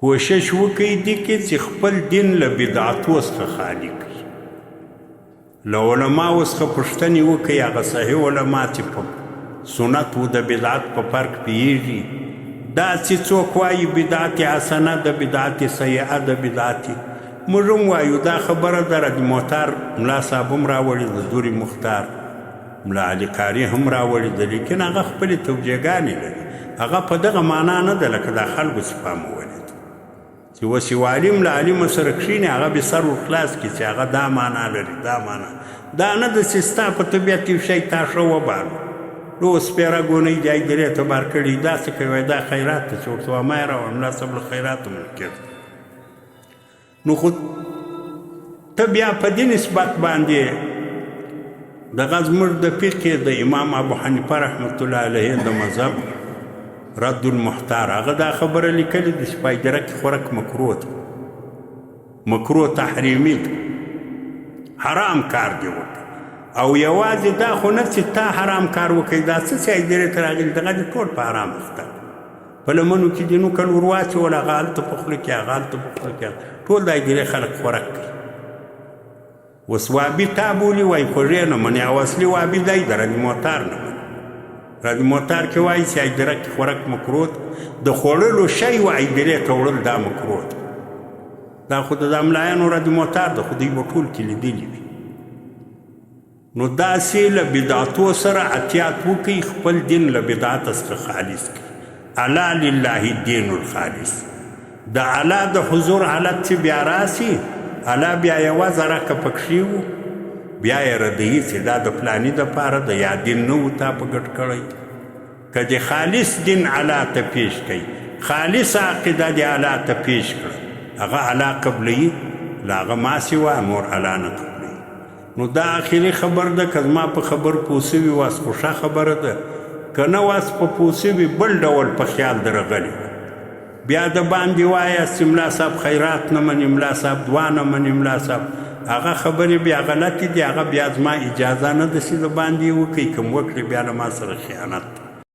کوشش وکړئ دې کې چې خپل دین له بدعتو څخه خالي کړي له علماو څخه پوښتنې وکړئ هغه صحیح علما چې په سنت و د بدعت په فرق پوهېږي دا چې څوک وایي بدعت حسنه د بدعت سیئه د بدعت موږ هم وایو دا خبره ده رد معتار ملا صاحب هم راوړي د دوري مختار ملا علي قاري هم راوړي ده لیکن هغه خپلې توجیهګانې لري هغه په دغه معنا نه ده لکه دا خلکو چې پامولي چې اوس یو عالم له عالمه سره کښېني هغه به سر ورخلاص کړي چې هغه دا معنا لري دا معنا دا نه ده چې ستا په طبیعت یو شی تا ښه وبالو نو سپېره ګونۍ دی درې ته بار کړي داسې کوي دا خیرات ته چې ورته وما یې راوړه ملا صاحب له خیراتو منکر نو خو ته بیا په دې نسبت باندې دغه زموږ د فقې د امام ابو حنیفه رحمت الله علیه د مذهب رد المحتار هغه دا خبره لیکلې ده چې پایدرک خوراک مکروه ده مکروه تحریمي ده حرام کار دی وکړه او یوازې دا خو نه چې تا حرام کار وکړي دا څه چې ایدرې ته راغلي دغه دې ټول په حرام اخته په لمنو کې دې نوکل ور واچول هغه هلته په خوله کې هغه هلته په خوله کې ټول د ایدرې خلک خوراک کوي اوس وابي تا بولي وایي خوږې نه مني او اصلي وابي دی د رد معتار نه مني رد معتار کې وایي چې ایدرې کې خوراک مکروه د خوړلو شی و ایدرې ته وړل دا مکروه دا خو د ملایانو رد معتار ده خو دوی به ټول کې لیدلي وي نو داسې له بدعتو سره احتیاط وکړئ خپل دین له بدعت څخه خالص کړئ الا لله الدین الخالص د الا د حضور حالت چې بیا راسي الا بیا یوازې راکه پکښې وو بیا یې ردوي چې دا د فلاني دپاره د یا دین نه و تا په ګډ کړی که د خالص دین الا ته پیش کوي خالصه عقیده د الا ته پیش کړه هغه الا قبلوي له هغه ما سوا نور الا نه قبلوي نو دا آخري خبر ده که زما په خبر پوه سوي واس خو ښه خبره ده که نه واس په پوه سوي بل ډول په خیال درغلي بیا د باندې وایاست چې ملا صاحب خیرات نه مني ملا صاحب دعا نه مني ملا صاحب هغه خبرې بیا غلطې دي هغه بیا زما اجازه نه ده چې د باندې وکړي کوم وکړي بیا له ما سره خیانت